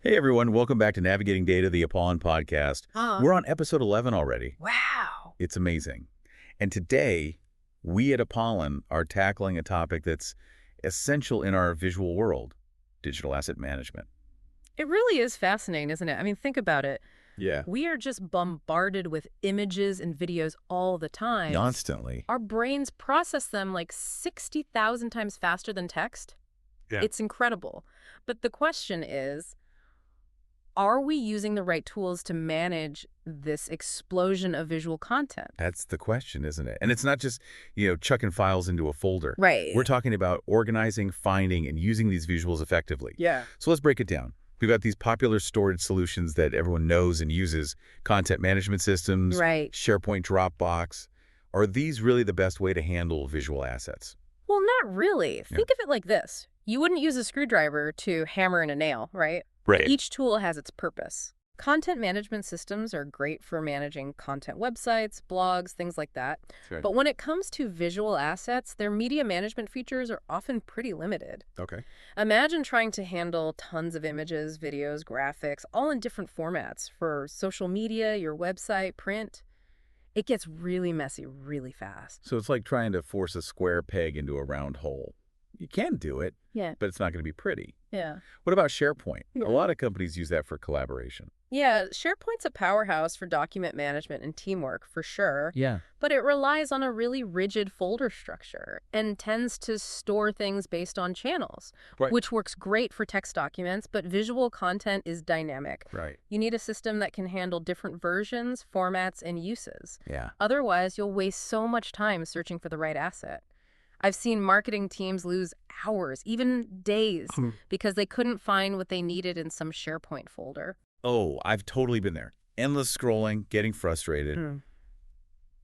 Hey everyone, welcome back to Navigating Data, the Apollon podcast. We're on episode 11 already. Wow. It's amazing. And today, we at Apollon are tackling a topic that's essential in our visual world, digital asset management. It really is fascinating, isn't it? I mean, think about it. Yeah. We are just bombarded with images and videos all the time. Constantly. Our brains process them like 60,000 times faster than text. Yeah. It's incredible. But the question is, are we using the right tools to manage this explosion of visual content? That's the question, isn't it? And it's not just, chucking files into a folder. Right. We're talking about organizing, finding, and using these visuals effectively. Yeah. So let's break it down. We've got these popular storage solutions that everyone knows and uses, content management systems, Right. SHAREPOINT, Dropbox. Are these really the best way to handle visual assets? Well, not really. Think of it like this. You wouldn't use a screwdriver to hammer in a nail, right? Right. Each tool has its purpose. Content management systems are great for managing content websites, blogs, things like that. Right. But when it comes to visual assets, their media management features are often pretty limited. Okay. Imagine trying to handle tons of images, videos, graphics, all in different formats for social media, your website, print. It gets really messy really fast. So it's like trying to force a square peg into a round hole. You can do it, Yeah. but it's not going to be pretty. Yeah. What about SharePoint? Yeah. A lot of companies use that for collaboration. Yeah, SharePoint's a powerhouse for document management and teamwork, for sure. Yeah. But it relies on a really rigid folder structure and tends to store things based on channels, Right. which works great for text documents, but visual content is dynamic. Right. You need a system that can handle different versions, formats, and uses. Yeah. Otherwise, you'll waste so much time searching for the right asset. I've seen marketing teams lose hours, even days, because they couldn't find what they needed in some SharePoint folder. Oh, I've totally been there. Endless scrolling, getting frustrated. Mm.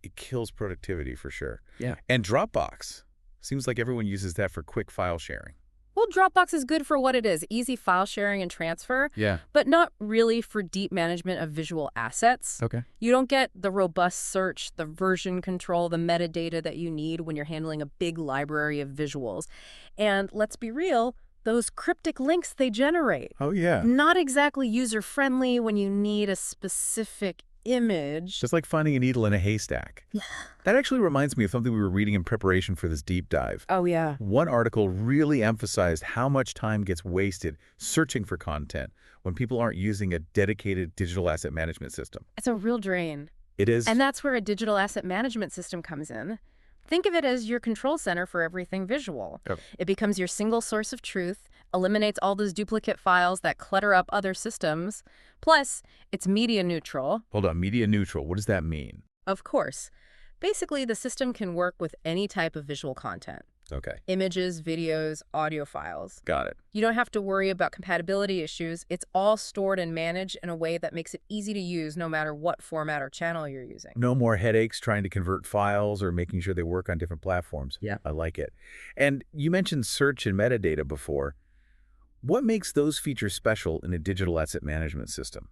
It kills productivity for sure. Yeah. And Dropbox. Seems like everyone uses that for quick file sharing. Well, Dropbox is good for what it is, easy file sharing and transfer, Yeah. but not really for deep management of visual assets. Okay. You don't get the robust search, the version control, the metadata that you need when you're handling a big library of visuals. And let's be real, those cryptic links they generate. Oh, yeah. Not exactly user-friendly when you need a specific image. Just like finding a needle in a haystack. That actually reminds me of something we were reading in preparation for this deep dive. Oh, yeah. One article really emphasized how much time gets wasted searching for content when people aren't using a dedicated digital asset management system. It's a real drain. It is. And that's where a digital asset management system comes in. Think of it as your control center for everything visual. Yep. It becomes your single source of truth, eliminates all those duplicate files that clutter up other systems. Plus, it's media neutral. Hold on, media neutral. What does that mean? Of course. Basically, the system can work with any type of visual content. Okay. Images, videos, audio files. Got it. You don't have to worry about compatibility issues. It's all stored and managed in a way that makes it easy to use no matter what format or channel you're using. No more headaches trying to convert files or making sure they work on different platforms. Yeah. I like it. And you mentioned search and metadata before. What makes those features special in a digital asset management system?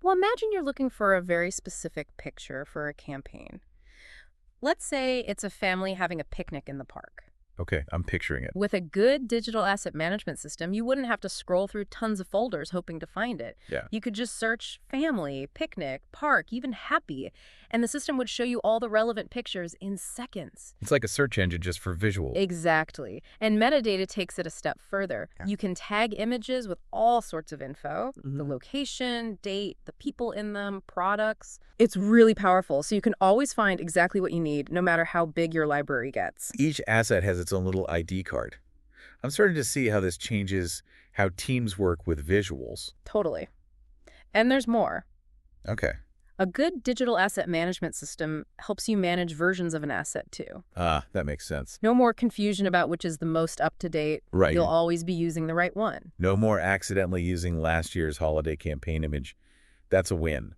Well, imagine you're looking for a very specific picture for a campaign. Let's say it's a family having a picnic in the park. Okay, I'm picturing it. With a good digital asset management system, you wouldn't have to scroll through tons of folders hoping to find it. Yeah. You could just search family, picnic, park, even happy, and the system would show you all the relevant pictures in seconds. It's like a search engine just for visual. Exactly. And metadata takes it a step further. You can tag images with all sorts of info, the location, date, the people in them, products. It's really powerful, so you can always find exactly what you need, no matter how big your library gets. Each asset has its own little ID card. I'm starting to see how this changes how teams work with visuals. Totally. And there's more. Okay. A good digital asset management system helps you manage versions of an asset too. That makes sense. No more confusion about which is the most up-to-date. Right. You'll always be using the right one. No more accidentally using last year's holiday campaign image. That's a win.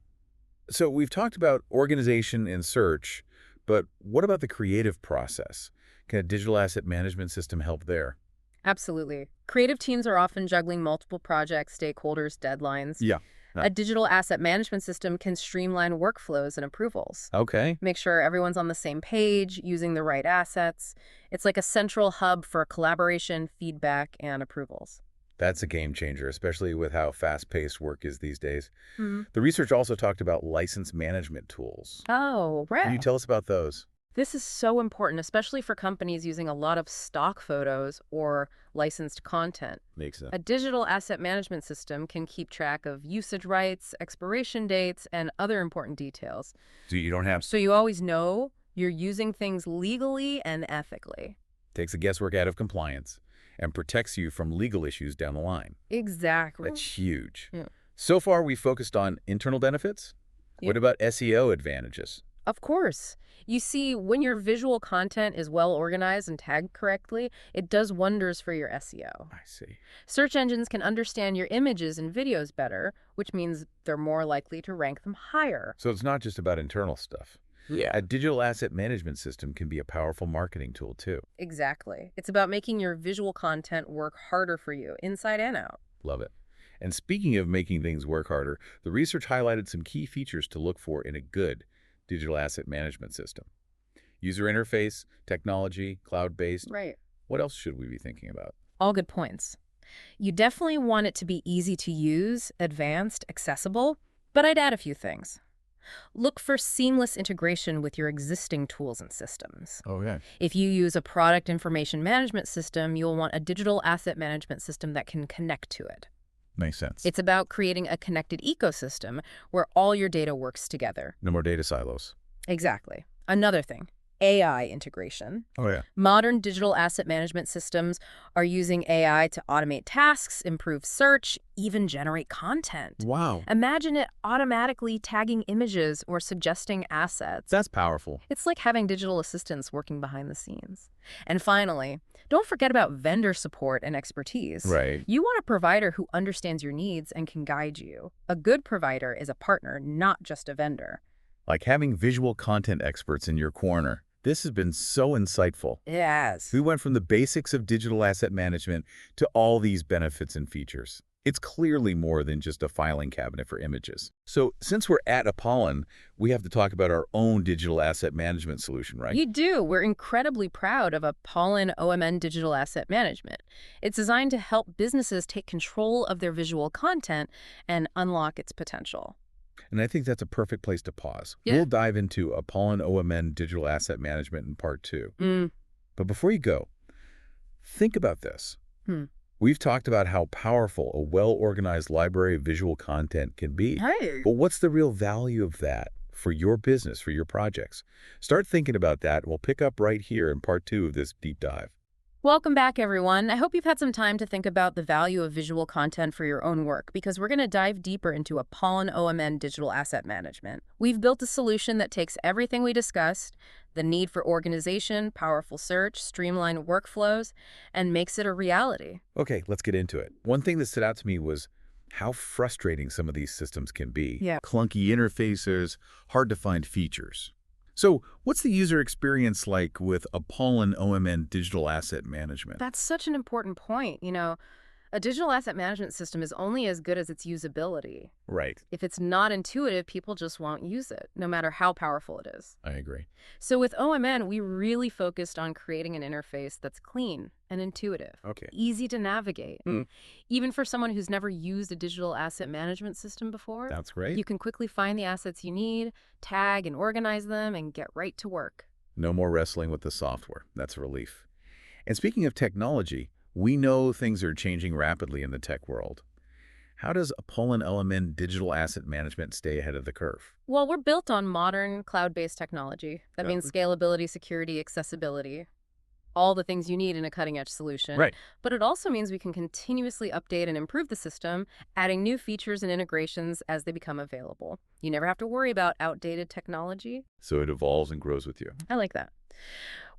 So we've talked about organization and search, but what about the creative process? Can a digital asset management system help there? Absolutely. Creative teams are often juggling multiple projects, stakeholders, deadlines. Yeah. A digital asset management system can streamline workflows and approvals. Okay. Make sure everyone's on the same page, using the right assets. It's like a central hub for collaboration, feedback, and approvals. That's a game changer, especially with how fast-paced work is these days. Hmm. The research also talked about license management tools. Oh, Can you right. tell us about those? This is so important, especially for companies using a lot of stock photos or licensed content. Makes sense. A digital asset management system can keep track of usage rights, expiration dates, and other important details. So you don't have So you always know you're using things legally and ethically. takes the guesswork out of compliance and protects you from legal issues down the line. Exactly. That's huge. Yeah. So far, we've focused on internal benefits. Yeah. What about SEO advantages? Of course. You see, when your visual content is well organized and tagged correctly, it does wonders for your SEO. I see. Search engines can understand your images and videos better, which means they're more likely to rank them higher. So it's not just about internal stuff. Yeah. A digital asset management system can be a powerful marketing tool, too. Exactly. It's about making your visual content work harder for you, inside and out. Love it. And speaking of making things work harder, the research highlighted some key features to look for in a good digital asset management system. User interface, technology, cloud-based. Right. What else should we be thinking about? All good points. You definitely want it to be easy to use, advanced, accessible, but I'd add a few things. Look for seamless integration with your existing tools and systems. Okay. If you use a product information management system, you'll want a digital asset management system that can connect to it. Makes sense. It's about creating a connected ecosystem where all your data works together. No more data silos. Exactly. Another thing, AI integration. Oh, yeah. Modern digital asset management systems are using AI to automate tasks, improve search, even generate content. Wow. Imagine it automatically tagging images or suggesting assets. That's powerful. It's like having digital assistants working behind the scenes. And finally, don't forget about vendor support and expertise. Right. You want a provider who understands your needs and can guide you. A good provider is a partner, not just a vendor. Like having visual content experts in your corner. This has been so insightful. Yes. We went from the basics of digital asset management to all these benefits and features. It's clearly more than just a filing cabinet for images. So since we're at Apollon, we have to talk about our own digital asset management solution, right? You do. We're incredibly proud of Apollon OMN Digital Asset Management. It's designed to help businesses take control of their visual content and unlock its potential. And I think that's a perfect place to pause. Yeah. We'll dive into Apollon OMN Digital Asset Management in part 2. But before you go, think about this. We've talked about how powerful a well-organized library of visual content can be. Hey. But what's the real value of that for your business, for your projects? Start thinking about that. We'll pick up right here in part 2 of this deep dive. Welcome back, everyone. I hope you've had some time to think about the value of visual content for your own work, because we're going to dive deeper into Apollon OMN Digital Asset Management. We've built a solution that takes everything we discussed, the need for organization, powerful search, streamlined workflows, and makes it a reality. Okay, let's get into it. One thing that stood out to me was how frustrating some of these systems can be. Yeah. Clunky interfaces, hard to find features. So what's the user experience like with Apollon OMN Digital Asset Management? That's such an important point. A digital asset management system is only as good as its usability. Right. If it's not intuitive, people just won't use it, no matter how powerful it is. I agree. So with OMN, we really focused on creating an interface that's clean and intuitive, Okay. easy to navigate. Even for someone who's never used a digital asset management system before, That's great. you can quickly find the assets you need, tag and organize them, and get right to work. No more wrestling with the software. That's a relief. And speaking of technology, we know things are changing rapidly in the tech world. How does Apollon OMN Digital Asset Management stay ahead of the curve? Well, we're built on modern cloud-based technology. That means scalability, security, accessibility, all the things you need in a cutting-edge solution. Right. But it also means we can continuously update and improve the system, adding new features and integrations as they become available. You never have to worry about outdated technology. So it evolves and grows with you. I like that.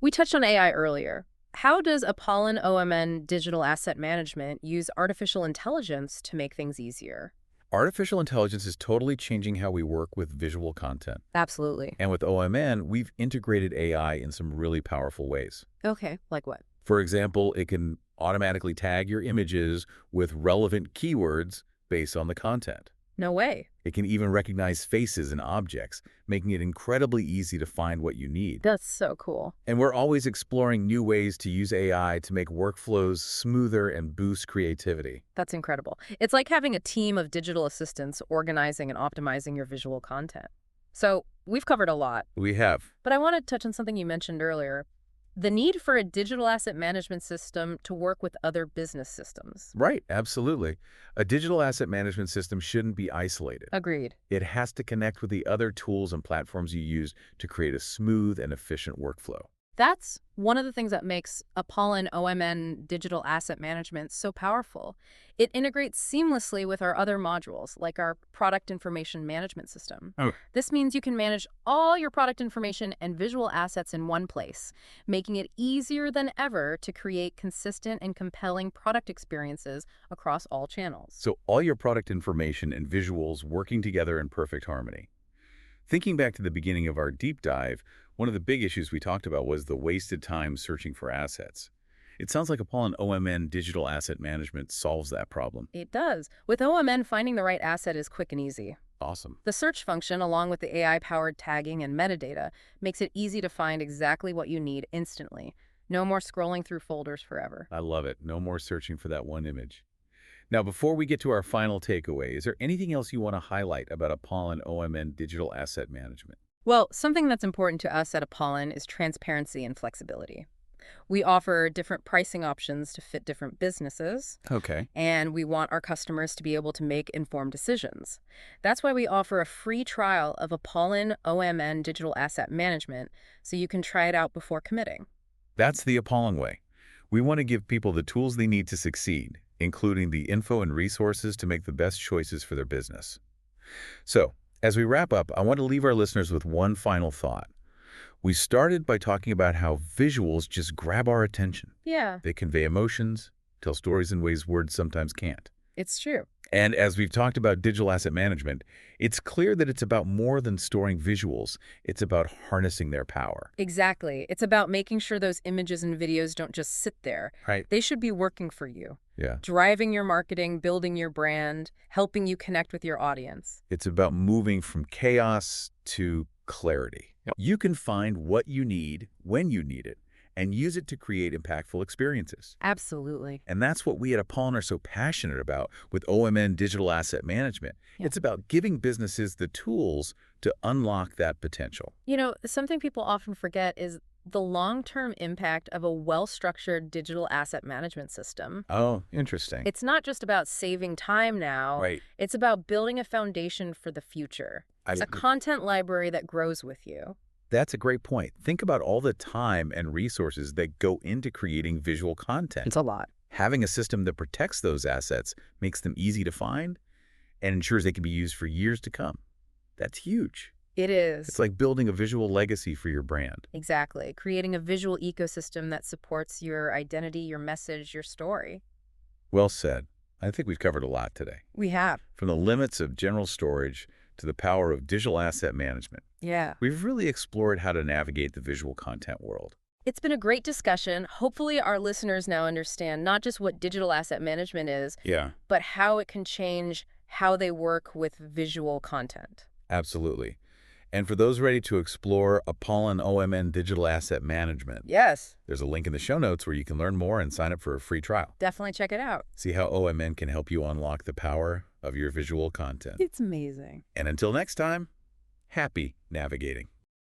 We touched on AI earlier. How does Apollon OMN Digital Asset Management use artificial intelligence to make things easier? Artificial intelligence is totally changing how we work with visual content. Absolutely. And with OMN, we've integrated AI in some really powerful ways. Okay, like what? For example, it can automatically tag your images with relevant keywords based on the content. No way. It can even recognize faces and objects, making it incredibly easy to find what you need. That's so cool. And we're always exploring new ways to use AI to make workflows smoother and boost creativity. That's incredible. It's like having a team of digital assistants organizing and optimizing your visual content. So we've covered a lot, We have. but I want to touch on something you mentioned earlier. The need for a digital asset management system to work with other business systems. Right, absolutely. A digital asset management system shouldn't be isolated. Agreed. It has to connect with the other tools and platforms you use to create a smooth and efficient workflow. That's one of the things that makes Apollon OMN digital asset management so powerful. It integrates seamlessly with our other modules, like our product information management system. Oh. This means you can manage all your product information and visual assets in one place, making it easier than ever to create consistent and compelling product experiences across all channels. So all your product information and visuals working together in perfect harmony. Thinking back to the beginning of our deep dive, one of the big issues we talked about was the wasted time searching for assets. It sounds like Apollon OMN Digital Asset Management solves that problem. It does. With OMN, finding the right asset is quick and easy. Awesome. The search function, along with the AI-powered tagging and metadata, makes it easy to find exactly what you need instantly. No more scrolling through folders forever. I love it. No more searching for that one image. Now, before we get to our final takeaway, is there anything else you want to highlight about Apollon OMN Digital Asset Management? Well, something that's important to us at Apollon is transparency and flexibility. We offer different pricing options to fit different businesses, Okay. and we want our customers to be able to make informed decisions. That's why we offer a free trial of Apollon OMN Digital Asset Management, so you can try it out before committing. That's the Apollon way. We want to give people the tools they need to succeed, including the info and resources to make the best choices for their business. So, as we wrap up, I want to leave our listeners with one final thought. We started by talking about how visuals just grab our attention. Yeah, They convey emotions, tell stories in ways words sometimes can't. it's true. And as we've talked about digital asset management, it's clear that it's about more than storing visuals. It's about harnessing their power. Exactly. It's about making sure those images and videos don't just sit there. Right. They should be working for you, Yeah. driving your marketing, building your brand, helping you connect with your audience. It's about moving from chaos to clarity. Yep. You can find what you need when you need it and use it to create impactful experiences. Absolutely. And that's what we at Apollon are so passionate about with OMN Digital Asset Management. Yeah. It's about giving businesses the tools to unlock that potential. You know, something people often forget is the long-term impact of a well-structured digital asset management system. Oh, interesting. It's not just about saving time now. Right. It's about building a foundation for the future. It's a content library that grows with you. That's a great point. Think about all the time and resources that go into creating visual content. It's a lot. Having a system that protects those assets makes them easy to find and ensures they can be used for years to come. That's huge. It is. It's like building a visual legacy for your brand. Exactly. Creating a visual ecosystem that supports your identity, your message, your story. Well said. I think we've covered a lot today. We have. From the limits of general storage to the power of digital asset management. Yeah. We've really explored how to navigate the visual content world. It's been a great discussion. Hopefully our listeners now understand not just what digital asset management is, Yeah, but how it can change how they work with visual content. absolutely. And for those ready to explore Apollon OMN Digital Asset Management, Yes. there's a link in the show notes where you can learn more and sign up for a free trial. Definitely check it out. See how OMN can help you unlock the power of your visual content. It's amazing. And until next time, happy navigating.